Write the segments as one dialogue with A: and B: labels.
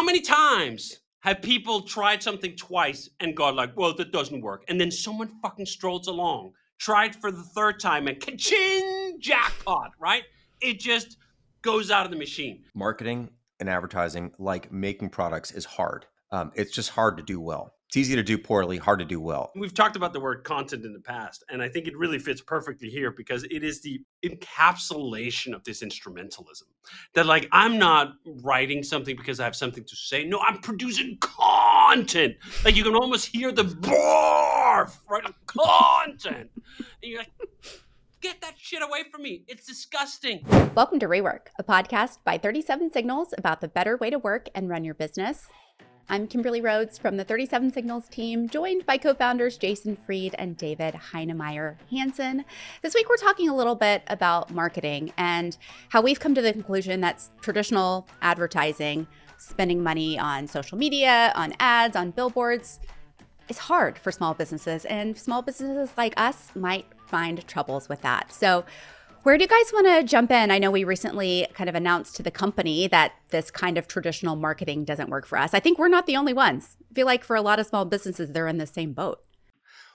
A: How many times have people tried something twice and got like, well, that doesn't work? And then someone fucking strolls along, tried for the third time and ka-ching, jackpot, right? It just goes out of the machine.
B: Marketing and advertising, like making products, is hard. It's just hard to do well. It's easy to do poorly, hard to do well.
A: We've talked about the word content in the past, and I think it really fits perfectly here because it is the encapsulation of this instrumentalism. That, like, I'm not writing something because I have something to say. No, I'm producing content. Like, you can almost hear the barf, right? Like, content. And you're like, get that shit away from me. It's disgusting.
C: Welcome to REWORK, a podcast by 37 Signals about the better way to work and run your business. I'm Kimberly Rhodes from the 37 Signals team, joined by co-founders Jason Fried and David Heinemeier Hansen. This week, we're talking a little bit about marketing and how we've come to the conclusion that traditional advertising, spending money on social media, on ads, on billboards, is hard for small businesses, and small businesses like us might find troubles with that. So where do you guys want to jump in? I know we recently kind of announced to the company that this kind of traditional marketing doesn't work for us. I think we're not the only ones. I feel like for a lot of small businesses, they're in the same boat.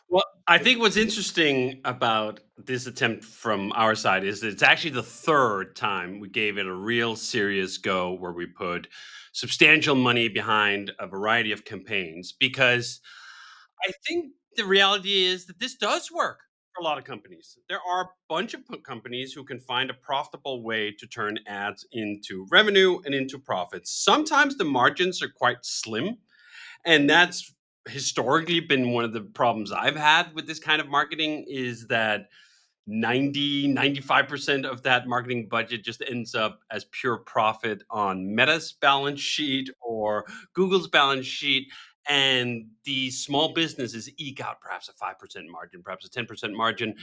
A: Well, I think what's interesting about this attempt from our side is that it's actually the third time we gave it a real serious go where we put substantial money behind a variety of campaigns, because I think the reality is that this does work for a lot of companies. There are a bunch of companies who can find a profitable way to turn ads into revenue and into profits. Sometimes the margins are quite slim, and that's historically been one of the problems I've had with this kind of marketing, is that 95% of that marketing budget just ends up as pure profit on Meta's balance sheet or Google's balance sheet. And these small businesses eke out perhaps a 5% margin, perhaps a 10% margin.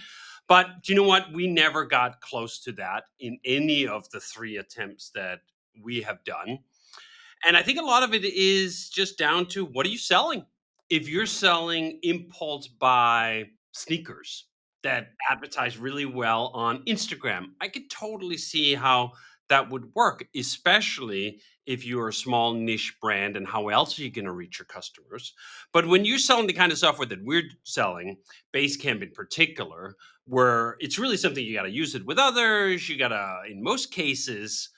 A: But do you know what? We never got close to that in any of the three attempts that we have done. And I think a lot of it is just down to, what are you selling? If you're selling impulse buy sneakers that advertise really well on Instagram, I could totally see how that would work, especially if you're a small niche brand, and how else are you going to reach your customers? But when you're selling the kind of software that we're selling, Basecamp in particular, where it's really something you got to use it with others, you got to, in most cases,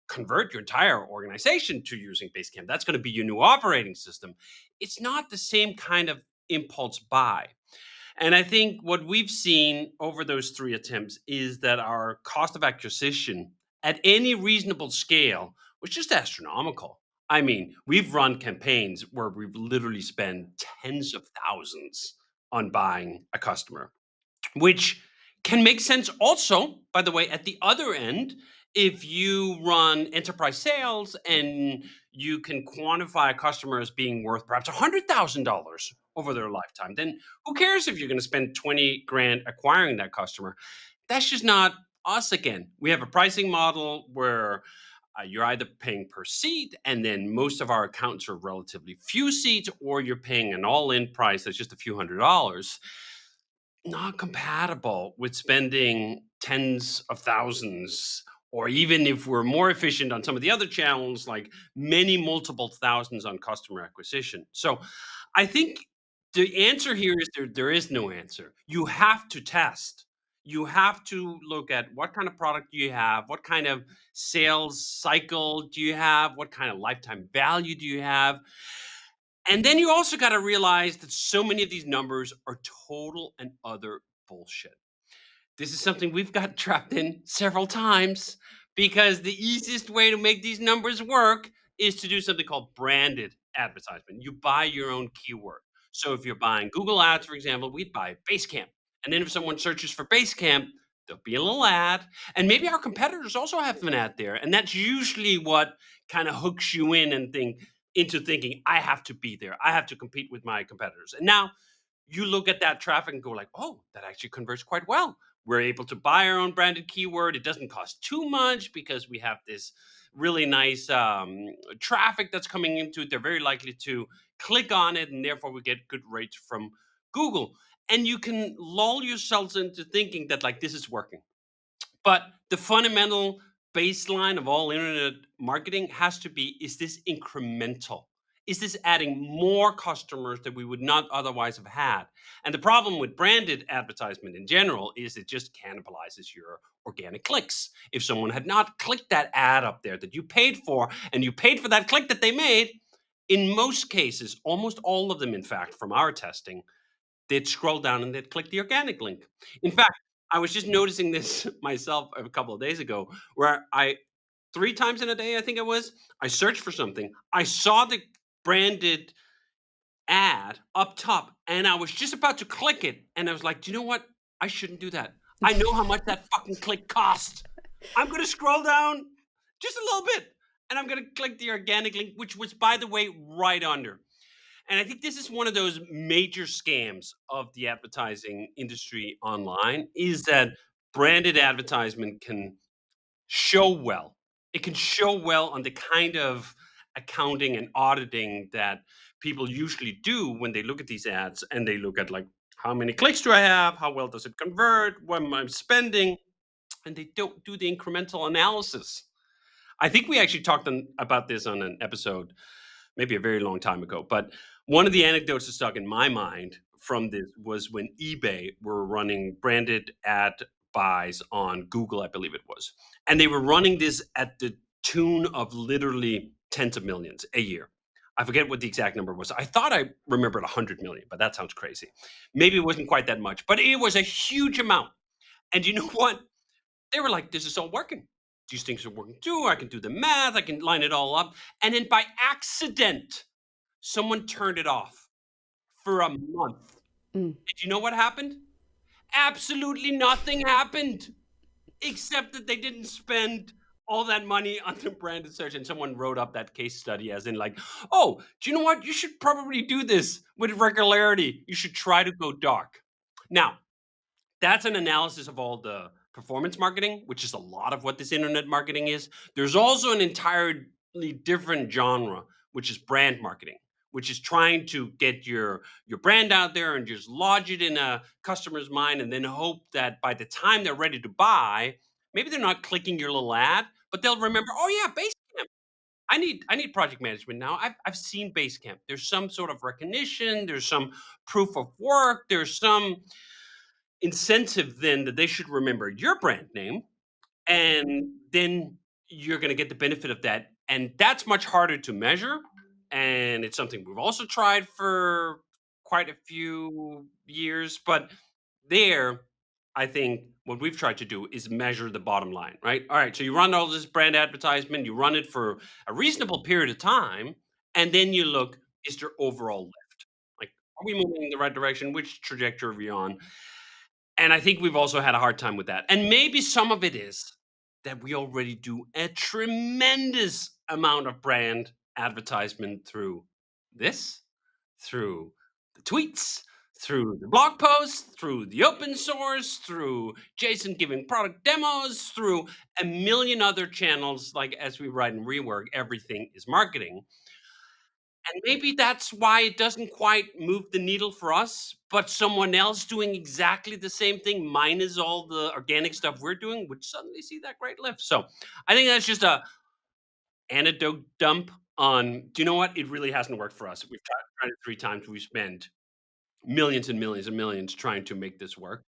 A: convert your entire organization to using Basecamp. That's going to be your new operating system. It's not the same kind of impulse buy. And I think what we've seen over those three attempts is that our cost of acquisition at any reasonable scale was just astronomical. I mean, we've run campaigns where we've literally spent tens of thousands on buying a customer, which can make sense also, by the way, at the other end. If you run enterprise sales and you can quantify a customer as being worth perhaps $100,000 over their lifetime, then who cares if you're going to spend 20 grand acquiring that customer? That's just not us. Again, we have a pricing model where you're either paying per seat, and then most of our accounts are relatively few seats, or you're paying an all-in price that's just a few $100s. Not compatible with spending tens of thousands, or even if we're more efficient on some of the other channels, like many multiple thousands on customer acquisition. So I think the answer here is there is no answer. You have to test. You have to look at what kind of product do you have, what kind of sales cycle do you have, what kind of lifetime value do you have. And then you also got to realize that so many of these numbers are total and utter bullshit. This is something we've got trapped in several times, because the easiest way to make these numbers work is to do something called branded advertisement. You buy your own keyword. So if you're buying Google Ads, for example, we'd buy Basecamp. And then if someone searches for Basecamp, there'll be a little ad. And maybe our competitors also have an ad there. And that's usually what kind of hooks you in and into thinking, I have to be there. I have to compete with my competitors. And now you look at that traffic and go like, oh, that actually converts quite well. We're able to buy our own branded keyword. It doesn't cost too much because we have this really nice traffic that's coming into it. They're very likely to click on it, and therefore we get good rates from Google. And you can lull yourselves into thinking that, like, this is working. But the fundamental baseline of all internet marketing has to be, is this incremental? Is this adding more customers that we would not otherwise have had? And the problem with branded advertisement in general is it just cannibalizes your organic clicks. If someone had not clicked that ad up there that you paid for, and you paid for that click that they made, in most cases, almost all of them, in fact, from our testing, they'd scroll down and they'd click the organic link. In fact, I was just noticing this myself a couple of days ago, where I 3 times in a day, I think it was, I searched for something. I saw the branded ad up top, and I was just about to click it, and I was like, "Do you know what? I shouldn't do that. I know how much that fucking click cost. I'm gonna scroll down just a little bit, and I'm gonna click the organic link," which was, by the way, right under. And I think this is one of those major scams of the advertising industry online, is that branded advertisement can show well. It can show well on the kind of accounting and auditing that people usually do when they look at these ads, and they look at, like, how many clicks do I have? How well does it convert? What am I spending? And they don't do the incremental analysis. I think we actually talked about this on an episode maybe a very long time ago. But one of the anecdotes that stuck in my mind from this was when eBay were running branded ad buys on Google, I believe it was. And they were running this at the tune of literally tens of millions a year. I forget what the exact number was. I thought I remembered 100 million, but that sounds crazy. Maybe it wasn't quite that much, but it was a huge amount. And you know what? They were like, this is all working. These things are working too. I can do the math. I can line it all up. And then by accident, someone turned it off for a month.
C: Mm.
A: Did you know what happened? Absolutely nothing happened, except that they didn't spend all that money on the branded search. And someone wrote up that case study as in, like, oh, do you know what? You should probably do this with regularity. You should try to go dark. Now, that's an analysis of all the performance marketing, which is a lot of what this internet marketing is. There's also an entirely different genre, which is brand marketing, which is trying to get your brand out there and just lodge it in a customer's mind, and then hope that by the time they're ready to buy, maybe they're not clicking your little ad, but they'll remember, oh yeah, Basecamp. I need project management now. I've seen Basecamp. There's some sort of recognition. There's some proof of work. There's some incentive then that they should remember your brand name, and then you're going to get the benefit of that, and that's much harder to measure, and it's something we've also tried for quite a few years. But there, I think what we've tried to do is measure the bottom line, right? All right, so you run all this brand advertisement, you run it for a reasonable period of time, and then you look, is there overall lift? Like, are we moving in the right direction? Which trajectory are we on? And I think we've also had a hard time with that. And maybe some of it is that we already do a tremendous amount of brand advertisement through this, through the tweets, through the blog posts, through the open source, through Jason giving product demos, through a million other channels. Like, as we write in Rework, everything is marketing. And maybe that's why it doesn't quite move the needle for us, but someone else doing exactly the same thing, minus all the organic stuff we're doing, would suddenly see that great lift. So I think that's just a anecdote dump on, do you know what? It really hasn't worked for us. We've tried it 3 times. We've spent millions and millions and millions trying to make this work.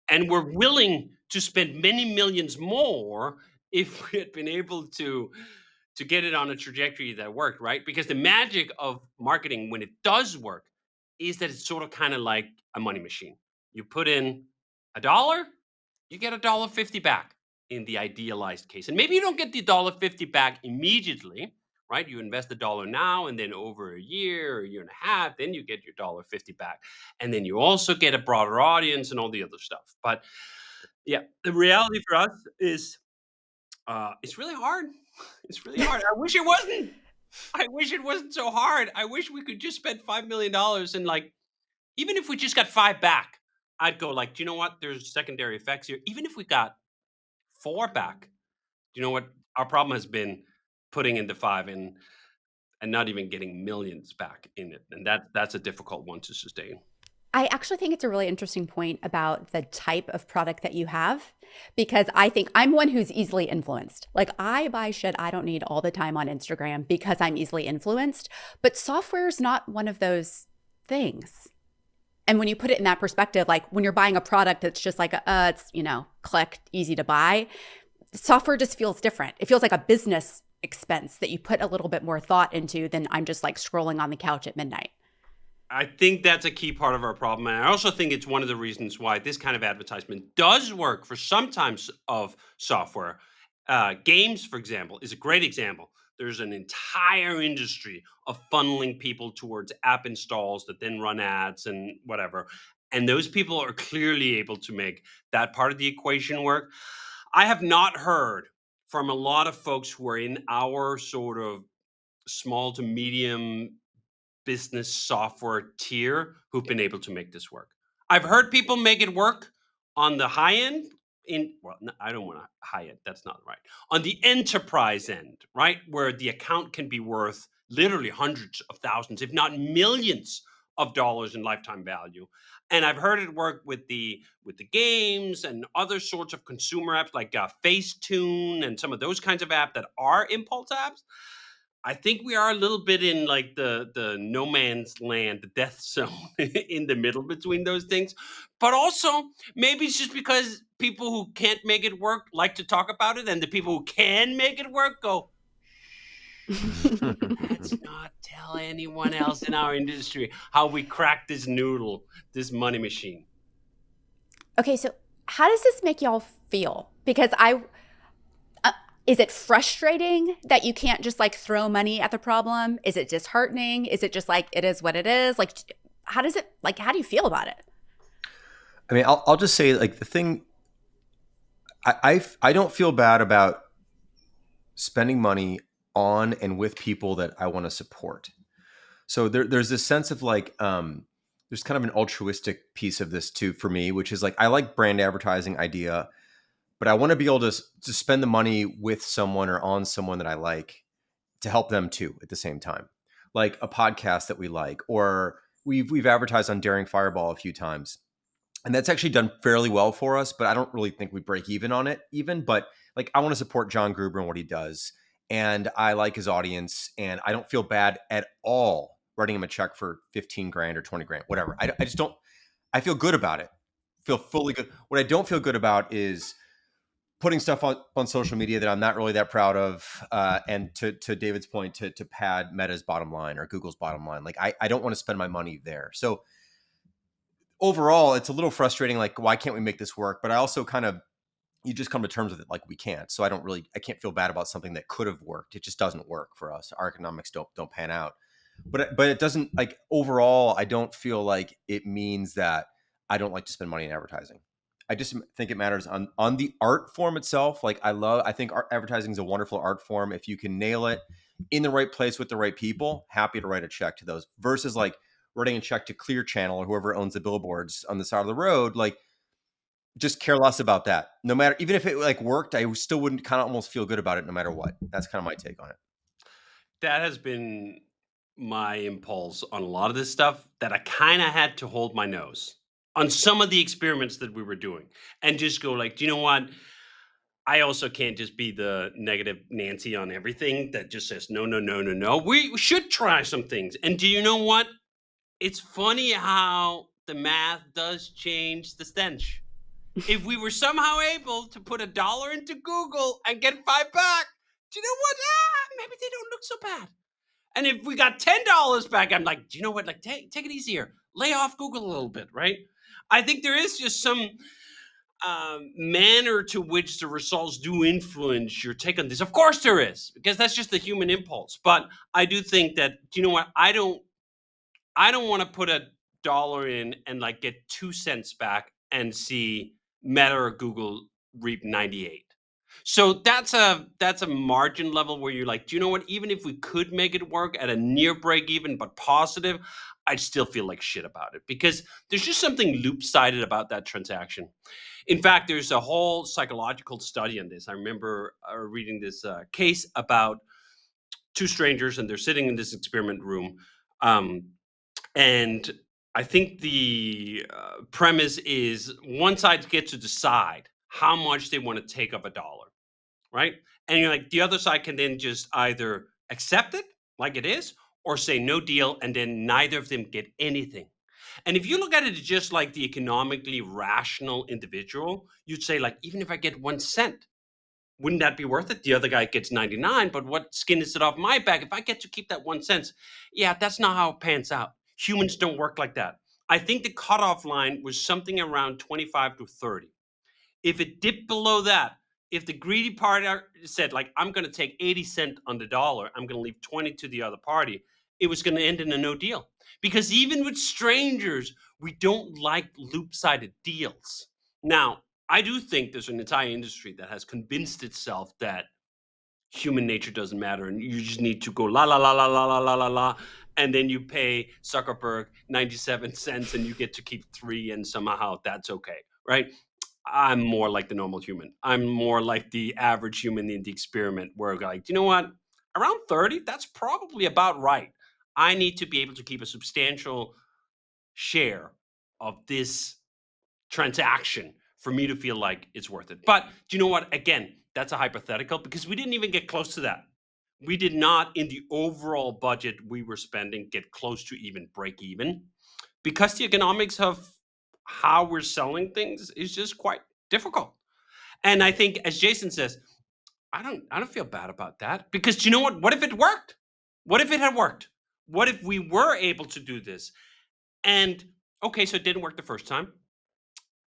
A: And we're willing to spend many millions more if we had been able to get it on a trajectory that worked, right? Because the magic of marketing, when it does work, is that it's sort of kind of like a money machine. You put in $1, you get $1.50 back in the idealized case. And maybe you don't get the $1.50 back immediately, right? You invest $1 now, and then over a year and a half, then you get your $1.50 back. And then you also get a broader audience and all the other stuff. But yeah, the reality for us is it's really hard. It's really hard. I wish it wasn't. I wish it wasn't so hard. I wish we could just spend $5 million, and, like, even if we just got five back, I'd go, like, do you know what? There's secondary effects here. Even if we got four back, do you know what? Our problem has been putting in the five and not even getting millions back in it, and that's a difficult one to sustain.
C: I actually think it's a really interesting point about the type of product that you have, because I think I'm one who's easily influenced. Like, I buy shit I don't need all the time on Instagram because I'm easily influenced, but software is not one of those things. And when you put it in that perspective, like when you're buying a product that's just like, it's, click, easy to buy, software just feels different. It feels like a business expense that you put a little bit more thought into than I'm just like scrolling on the couch at midnight.
A: I think that's a key part of our problem. And I also think it's one of the reasons why this kind of advertisement does work for some types of software. Games, for example, is a great example. There's an entire industry of funneling people towards app installs that then run ads and whatever. And those people are clearly able to make that part of the equation work. I have not heard from a lot of folks who are in our sort of small to medium business software tier who've been able to make this work. I've heard people make it work on the high end. I don't want to high end. That's not right. On the enterprise end, right, where the account can be worth literally hundreds of thousands, if not millions of dollars in lifetime value. And I've heard it work with the games and other sorts of consumer apps like Facetune and some of those kinds of apps that are impulse apps. I think we are a little bit in like the no man's land, the death zone in the middle between those things. But also, maybe it's just because people who can't make it work like to talk about it, and the people who can make it work go, let's not tell anyone else in our industry how we crack this noodle, this money machine.
C: Okay, so how does this make y'all feel? Because is it frustrating that you can't just like throw money at the problem? Is it disheartening? Is it just like it is what it is? Like, how do you feel about it?
B: I mean, I'll just say like the thing. I don't feel bad about spending money on and with people that I want to support. So there's this sense of like there's kind of an altruistic piece of this too for me, which is like I like brand advertising idea, but I want to be able to spend the money with someone or on someone that I like to help them too at the same time. Like a podcast that we like, or we've advertised on Daring Fireball a few times. And that's actually done fairly well for us, but I don't really think we break even on it even. But like I want to support John Gruber and what he does. And I like his audience, and I don't feel bad at all writing him a check for 15 grand or 20 grand, whatever. I just don't, I feel good about it. Feel fully good. What I don't feel good about is putting stuff on social media that I'm not really that proud of. And to David's point, to pad Meta's bottom line or Google's bottom line. Like I don't want to spend my money there. So overall, it's a little frustrating. Like, why can't we make this work? But I also kind of, you just come to terms with it like we can't. So I can't feel bad about something that could have worked. It just doesn't work for us. Our economics don't pan out. But it doesn't, like, overall, I don't feel like it means that I don't like to spend money in advertising. I just think it matters on the art form itself. Like I think advertising is a wonderful art form. If you can nail it in the right place with the right people, happy to write a check to those versus like writing a check to Clear Channel or whoever owns the billboards on the side of the road. Like, just care less about that. No matter, even if it like worked, I still wouldn't kind of almost feel good about it no matter what. That's kind of my take on it.
A: That has been my impulse on a lot of this stuff, that I kind of had to hold my nose on some of the experiments that we were doing and just go like, do you know what? I also can't just be the negative Nancy on everything that just says no, no, no, no, no. We should try some things. And do you know what? It's funny how the math does change the stench. If we were somehow able to put $1 into Google and get 5 back, do you know what? Maybe they don't look so bad. And if we got $10 back, I'm like, do you know what? Like, take it easier. Lay off Google a little bit, right? I think there is just some manner to which the results do influence your take on this. Of course, there is, because that's just the human impulse. But I do think that, do you know what? I don't want to put $1 in and like get 2 cents back and see Meta or Google reap 98. So that's a margin level where you're like, do you know what? Even if we could make it work at a near break even but positive, I'd still feel like shit about it because there's just something loop-sided about that transaction. In fact, there's a whole psychological study on this. I remember reading this case about two strangers, and they're sitting in this experiment room. Um, and I think the premise is one side gets to decide how much they want to take of a dollar, right? And you're like, the other side can then just either accept it like it is or say no deal, and then neither of them get anything. And if you look at it just like the economically rational individual, you'd say, like, even if I get 1 cent, wouldn't that be worth it? The other guy gets 99, but what skin is it off my back if I get to keep that 1 cent? Yeah, that's not how it pans out. Humans don't work like that. I think the cutoff line was something around 25 to 30. If it dipped below that, if the greedy party said, like, I'm going to take 80 cent on the dollar, I'm going to leave 20 to the other party, it was going to end in a no deal. Because even with strangers, we don't like loop-sided deals. Now, I do think there's an entire industry that has convinced itself that human nature doesn't matter and you just need to go la la la la la la la la la, and then you pay Zuckerberg 97 cents and you get to keep three, and somehow that's okay, right? I'm more like the normal human. I'm more like the average human in the experiment where, like, you know what? Around 30, that's probably about right. I need to be able to keep a substantial share of this transaction for me to feel like it's worth it. But do you know what? Again, that's a hypothetical because we didn't even get close to that. We did not, in the overall budget we were spending, get close to even break even because the economics of how we're selling things is just quite difficult. And I think, as Jason says, I don't feel bad about that because do you know what? What if it worked? What if it had worked? What if we were able to do this? And okay, so it didn't work the first time.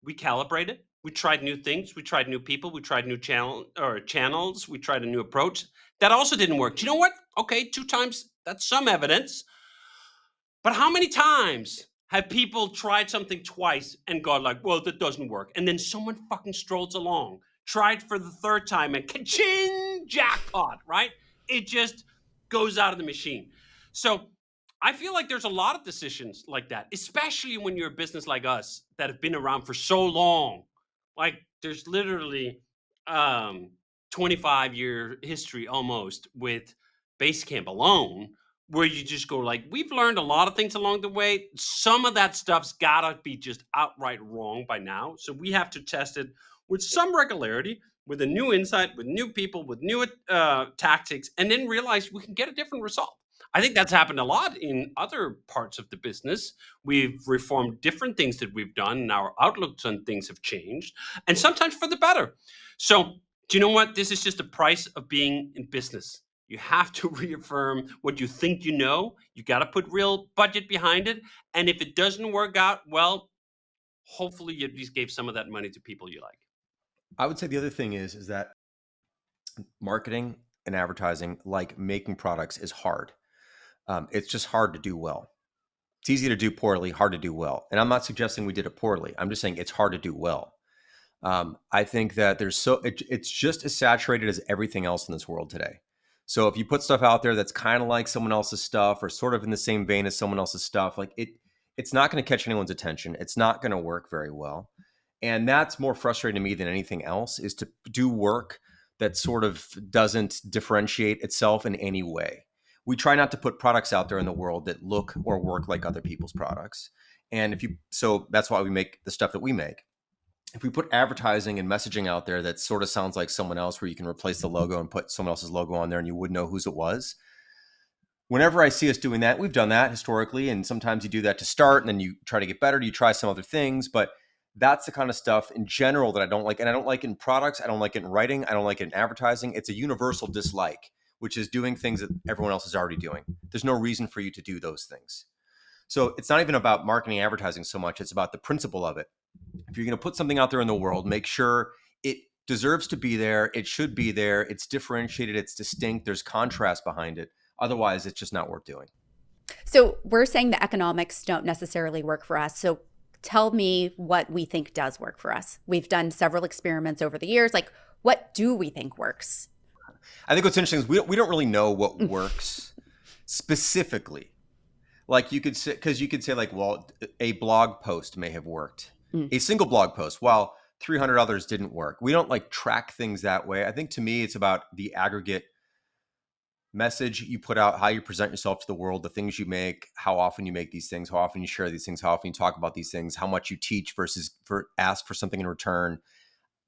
A: We calibrated. We tried new things. We tried new people. We tried new channels. We tried a new approach. That also didn't work. Do you know what? Okay, 2 times. That's some evidence. But how many times have people tried something twice and gone like, well, that doesn't work? And then someone fucking strolls along, tried for the third time and ka-ching, jackpot, right? It just goes out of the machine. So I feel like there's a lot of decisions like that, especially when you're a business like us that have been around for so long. Like there's literally 25-year history almost with Basecamp alone, where you just go like, we've learned a lot of things along the way. Some of that stuff's gotta be just outright wrong by now. So we have to test it with some regularity, with a new insight, with new people, with new tactics, and then realize we can get a different result. I think that's happened a lot in other parts of the business. We've reformed different things that we've done, and our outlooks on things have changed, and sometimes for the better. So, do you know what? This is just the price of being in business. You have to reaffirm what you think you know. You got to put real budget behind it. And if it doesn't work out, well, hopefully you at least gave some of that money to people you like.
B: I would say the other thing is that marketing and advertising, like making products, is hard. It's just hard to do well. It's easy to do poorly, hard to do well. And I'm not suggesting we did it poorly. I'm just saying it's hard to do well. I think that it's just as saturated as everything else in this world today. So if you put stuff out there that's kind of like someone else's stuff or sort of in the same vein as someone else's stuff, like it's not going to catch anyone's attention. It's not going to work very well. And that's more frustrating to me than anything else, is to do work that sort of doesn't differentiate itself in any way. We try not to put products out there in the world that look or work like other people's products. And so that's why we make the stuff that we make. If we put advertising and messaging out there that sort of sounds like someone else, where you can replace the logo and put someone else's logo on there and you wouldn't know whose it was. Whenever I see us doing that, we've done that historically. And sometimes you do that to start and then you try to get better. You try some other things, but that's the kind of stuff in general that I don't like. And I don't like it in products. I don't like it in writing. I don't like it in advertising. It's a universal dislike, which is doing things that everyone else is already doing. There's no reason for you to do those things. So it's not even about marketing and advertising so much. It's about the principle of it. If you're going to put something out there in the world, make sure it deserves to be there. It should be there. It's differentiated. It's distinct. There's contrast behind it. Otherwise, it's just not worth doing.
C: So we're saying the economics don't necessarily work for us. So tell me what we think does work for us. We've done several experiments over the years. Like, what do we think works?
B: I think what's interesting is we don't really know what works specifically. Like you could say like, well, a blog post may have worked. A single blog post, while 300 others didn't work. We don't like track things that way. I think to me, it's about the aggregate message you put out, how you present yourself to the world, the things you make, how often you make these things, how often you share these things, how often you talk about these things, how much you teach versus ask for something in return.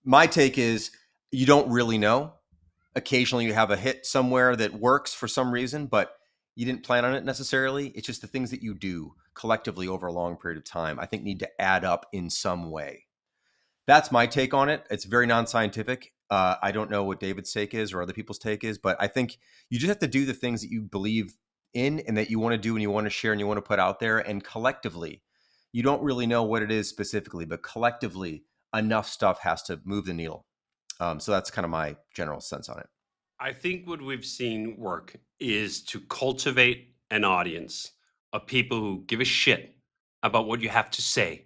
B: My take is you don't really know. Occasionally you have a hit somewhere that works for some reason, but you didn't plan on it necessarily. It's just the things that you do collectively over a long period of time, I think, need to add up in some way. That's my take on it. It's very non-scientific. I don't know what David's take is or other people's take is, but I think you just have to do the things that you believe in and that you want to do and you want to share and you want to put out there. And collectively, you don't really know what it is specifically, but collectively, enough stuff has to move the needle. So that's kind of my general sense on it.
A: I think what we've seen work is to cultivate an audience of people who give a shit about what you have to say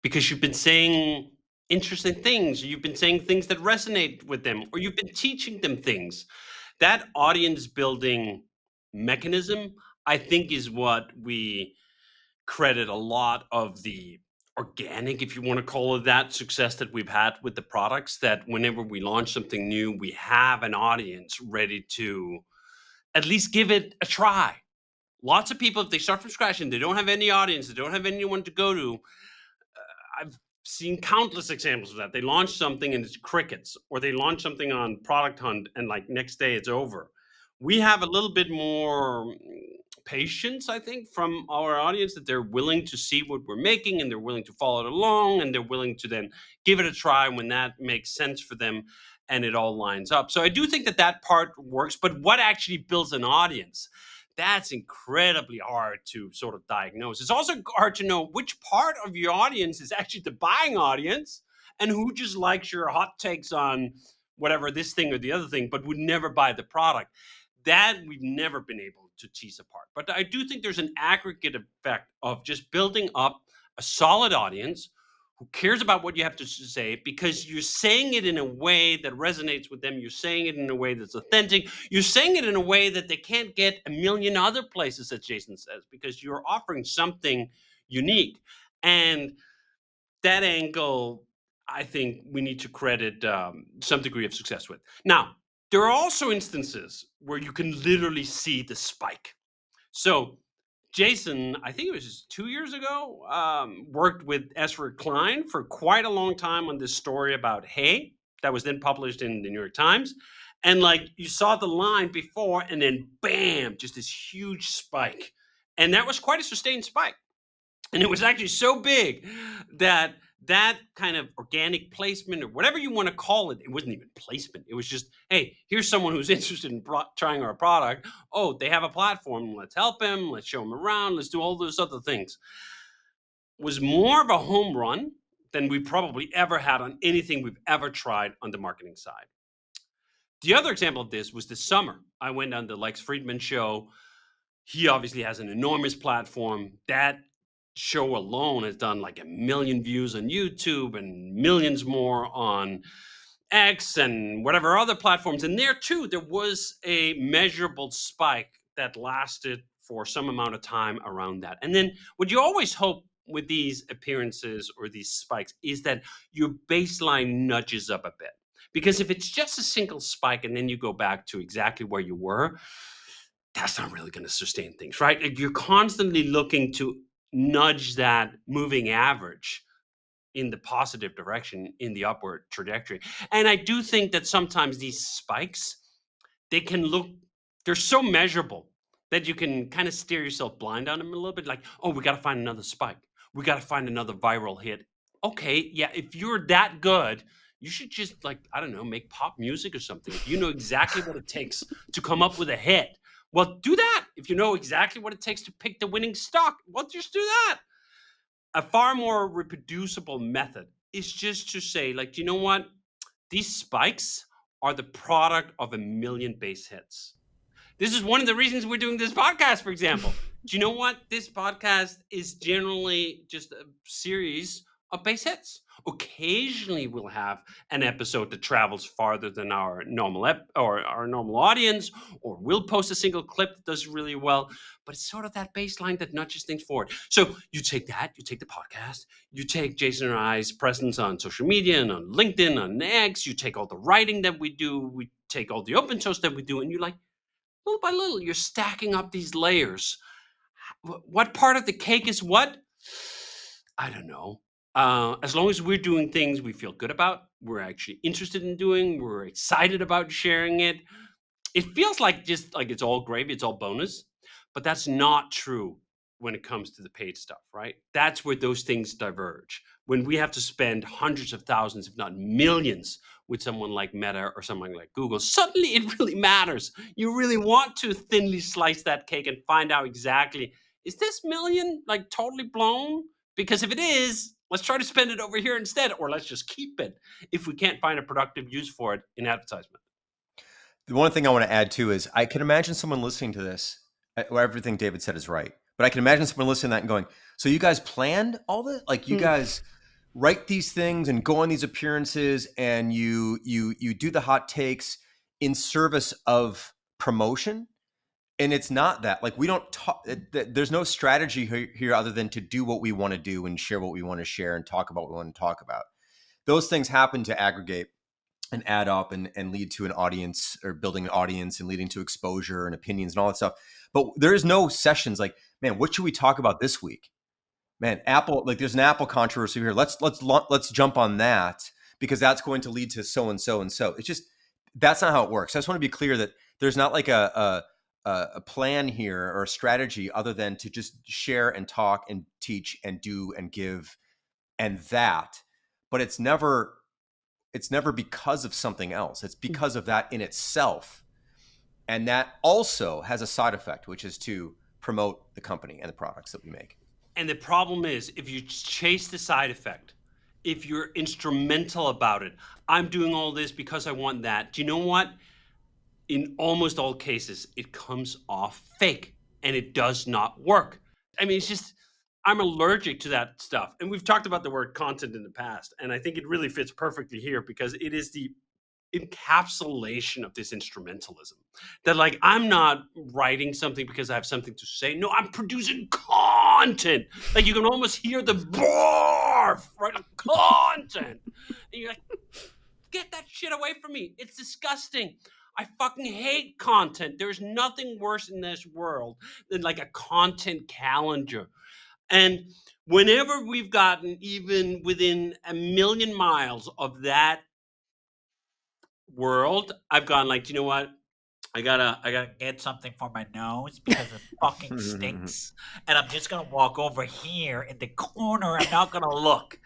A: because you've been saying interesting things, you've been saying things that resonate with them, or you've been teaching them things. That audience building mechanism, I think, is what we credit a lot of the organic, if you want to call it that, success that we've had with the products. That whenever we launch something new, we have an audience ready to at least give it a try. Lots of people, if they start from scratch and they don't have any audience, they don't have anyone to go to, I've seen countless examples of that. They launch something and it's crickets, or they launch something on Product Hunt and like next day it's over. We have a little bit more patience, I think, from our audience, that they're willing to see what we're making and they're willing to follow it along and they're willing to then give it a try when that makes sense for them and it all lines up. So I do think that that part works, but what actually builds an audience? That's incredibly hard to sort of diagnose. It's also hard to know which part of your audience is actually the buying audience and who just likes your hot takes on whatever this thing or the other thing, but would never buy the product. That we've never been able to tease apart. But I do think there's an aggregate effect of just building up a solid audience who cares about what you have to say because you're saying it in a way that resonates with them. You're saying it in a way that's authentic. You're saying it in a way that they can't get a million other places, as Jason says, because you're offering something unique. And that angle, I think we need to credit some degree of success with. Now, there are also instances where you can literally see the spike. So Jason, I think it was just 2 years ago, worked with Ezra Klein for quite a long time on this story about hay that was then published in the New York Times. And like you saw the line before, and then bam, just this huge spike. And that was quite a sustained spike. And it was actually so big that that kind of organic placement, or whatever you want to call it, it wasn't even placement. It was just, hey, here's someone who's interested in trying our product. Oh, they have a platform. Let's help him. Let's show him around. Let's do all those other things. Was more of a home run than we probably ever had on anything we've ever tried on the marketing side. The other example of this was this summer. I went on the Lex Friedman show. He obviously has an enormous platform. That show alone has done like 1 million views on YouTube and millions more on X and whatever other platforms. And there too, there was a measurable spike that lasted for some amount of time around that. And then what you always hope with these appearances or these spikes is that your baseline nudges up a bit. Because if it's just a single spike and then you go back to exactly where you were, that's not really going to sustain things, right? Like you're constantly looking to nudge that moving average in the positive direction, in the upward trajectory. And I do think that sometimes these spikes, they can look, they're so measurable that you can kind of steer yourself blind on them a little bit. Like, oh, we got to find another spike. We got to find another viral hit. Okay, yeah, if you're that good, you should just, like, I don't know, make pop music or something. If you know exactly what it takes to come up with a hit, well, do that. If you know exactly what it takes to pick the winning stock, well, just do that. A far more reproducible method is just to say, like, you know what? These spikes are the product of 1 million base hits. This is one of the reasons we're doing this podcast, for example. Do you know what? This podcast is generally just a series of base hits. Occasionally, we'll have an episode that travels farther than our normal our normal audience, or we'll post a single clip that does really well. But it's sort of that baseline that nudges things forward. So you take that, you take the podcast, you take Jason and I's presence on social media and on LinkedIn, on X, you take all the writing that we do, we take all the open source that we do, and you're like, little by little, you're stacking up these layers. What part of the cake is what? I don't know. As long as we're doing things we feel good about, we're actually interested in doing, we're excited about sharing it, it feels like just like it's all gravy, it's all bonus, but that's not true when it comes to the paid stuff, right? That's where those things diverge. When we have to spend hundreds of thousands, if not millions, with someone like Meta or someone like Google, suddenly it really matters. You really want to thinly slice that cake and find out exactly, is this million like totally blown? Because if it is, let's try to spend it over here instead, or let's just keep it if we can't find a productive use for it in advertisement.
B: The one thing I want to add too is I can imagine someone listening to this, where everything David said is right, but I can imagine someone listening to that and going, so you guys planned all this? Like you guys write these things and go on these appearances and you do the hot takes in service of promotion? And it's not that. Like we don't talk, there's no strategy here other than to do what we want to do and share what we want to share and talk about what we want to talk about. Those things happen to aggregate and add up and lead to an audience or building an audience and leading to exposure and opinions and all that stuff. But there is no sessions like, man, what should we talk about this week? Man, Apple, like there's an Apple controversy here. Let's jump on that because that's going to lead to so and so and so. It's just that's not how it works. I just want to be clear that there's not like a plan here or a strategy other than to just share and talk and teach and do and give and that. But it's never because of something else. It's because of that in itself. And that also has a side effect, which is to promote the company and the products that we make.
A: And the problem is, if you chase the side effect, if you're instrumental about it, I'm doing all this because I want that. Do you know what? In almost all cases, it comes off fake and it does not work. I mean, it's just, I'm allergic to that stuff. And we've talked about the word content in the past. And I think it really fits perfectly here because it is the encapsulation of this instrumentalism that like I'm not writing something because I have something to say. No, I'm producing content. Like you can almost hear the barf, right? Like, content. And you're like, get that shit away from me. It's disgusting. I fucking hate content. There's nothing worse in this world than like a content calendar. And whenever we've gotten even within a million miles of that world, I've gone like, you know what? I gotta get something for my nose because it fucking stinks. And I'm just gonna walk over here in the corner. I'm not gonna look.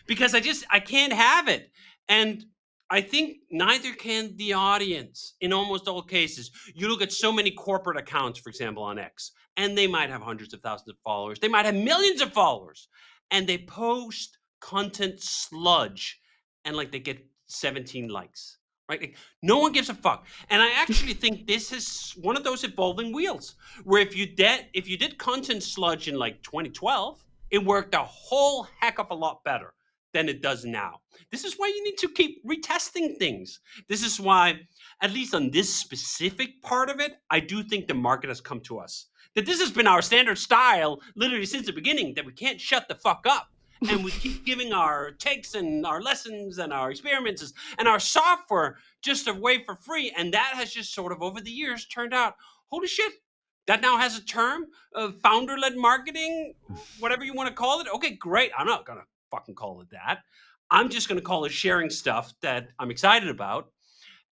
A: Because I can't have it. And I think neither can the audience in almost all cases. You look at so many corporate accounts, for example, on X, and they might have hundreds of thousands of followers. They might have millions of followers. And they post content sludge and like they get 17 likes. Right? Like, no one gives a fuck. And I actually think this is one of those evolving wheels where if you did content sludge in like 2012, it worked a whole heck of a lot better than it does now. This is why you need to keep retesting things. This is why, at least on this specific part of it, I do think the market has come to us. That this has been our standard style literally since the beginning, that we can't shut the fuck up. And we keep giving our takes and our lessons and our experiences and our software just away for free. And that has just sort of over the years turned out, holy shit, that now has a term of founder-led marketing, whatever you want to call it. Okay, great. I'm not going to fucking call it that. I'm just going to call it sharing stuff that I'm excited about.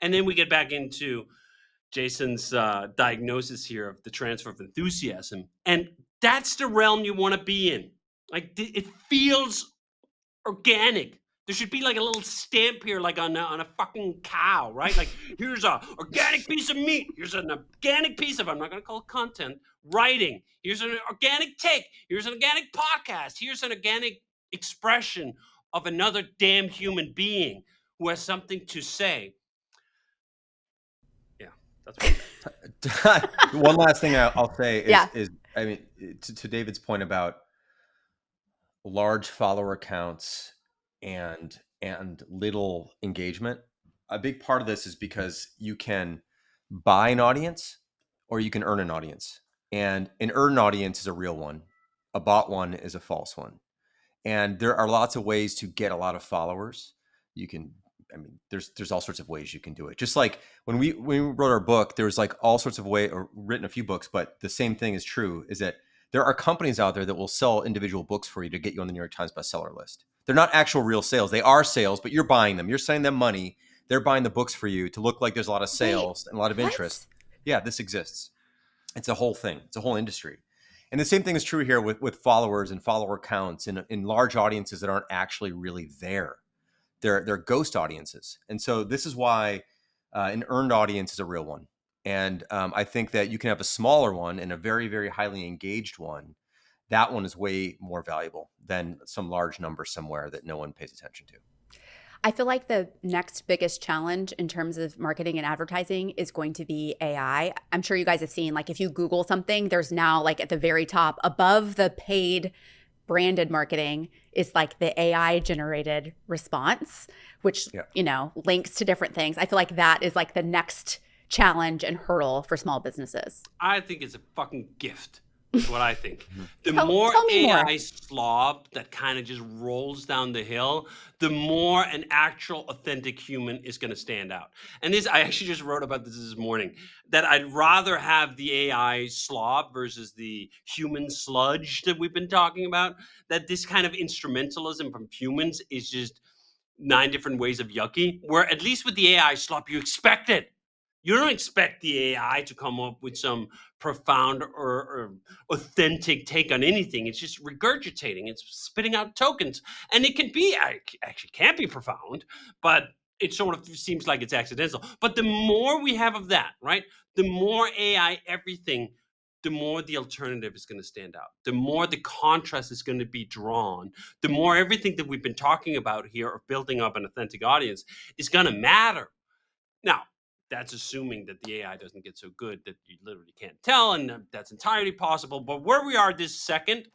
A: And then we get back into Jason's diagnosis here of the transfer of enthusiasm. And that's the realm you want to be in. Like it feels organic. There should be like a little stamp here, like on a fucking cow, right? Like here's a organic piece of meat. Here's an organic piece of, I'm not going to call it content, writing. Here's an organic take. Here's an organic podcast. Here's an organic expression of another damn human being who has something to say. Yeah, that's what
B: One last thing I'll say
C: Yeah.
B: is I mean, to David's point about large follower accounts and little engagement, a big part of this is because you can buy an audience or you can earn an audience. And an earned audience is a real one. A bought one is a false one. And there are lots of ways to get a lot of followers. You can I mean, there's all sorts of ways you can do it. Just like when we wrote our book, there was like all sorts of way, or written a few books, but the same thing is true, is that there are companies out there that will sell individual books for you to get you on the New York Times bestseller list. They're not actual real sales. They are sales, but you're buying them. You're sending them money. They're buying the books for you to look like there's a lot of
C: Wait,
B: sales and a lot of
C: what?
B: interest. Yeah, this exists. It's a whole thing. It's a whole industry. And the same thing is true here with followers and follower counts in large audiences that aren't actually really there. They're ghost audiences. And so this is why an earned audience is a real one. And I think that you can have a smaller one and a very, very highly engaged one. That one is way more valuable than some large number somewhere that no one pays attention to.
C: I feel like the next biggest challenge in terms of marketing and advertising is going to be AI. I'm sure you guys have seen, like, if you Google something, there's now, like, at the very top above the paid branded marketing is like the AI generated response, which, links to different things. I feel like that is like the next challenge and hurdle for small businesses.
A: I think it's a fucking gift. Is what I think. The
C: Tell
A: more
C: me more.
A: AI slob that kind of just rolls down the hill, the more an actual authentic human is going to stand out. And this, I actually just wrote about this morning, that I'd rather have the AI slob versus the human sludge that we've been talking about. That this kind of instrumentalism from humans is just 9 different ways of yucky, where at least with the AI slob, you expect it. You don't expect the AI to come up with some profound or authentic take on anything. It's just regurgitating. It's spitting out tokens. And it can be, actually can't be profound, but it sort of seems like it's accidental. But the more we have of that, right, the more AI everything, the more the alternative is going to stand out. The more the contrast is going to be drawn. The more everything that we've been talking about here of building up an authentic audience is going to matter. Now, that's assuming that the AI doesn't get so good that you literally can't tell, and that's entirely possible. But where we are this second,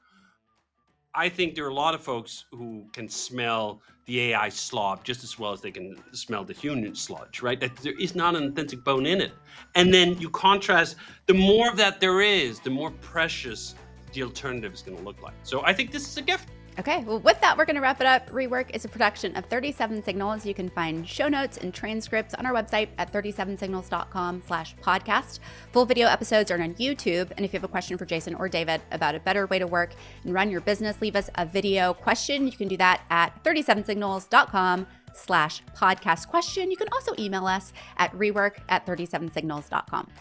A: I think there are a lot of folks who can smell the AI slob just as well as they can smell the human sludge, right? That there is not an authentic bone in it. And then you contrast, the more of that there is, the more precious the alternative is going to look like. So I think this is a gift.
C: Okay, well, with that, we're going to wrap it up. Rework is a production of 37 Signals. You can find show notes and transcripts on our website at 37signals.com/podcast. Full video episodes are on YouTube. And if you have a question for Jason or David about a better way to work and run your business, leave us a video question. You can do that at 37signals.com/podcast question. You can also email us at rework@37signals.com.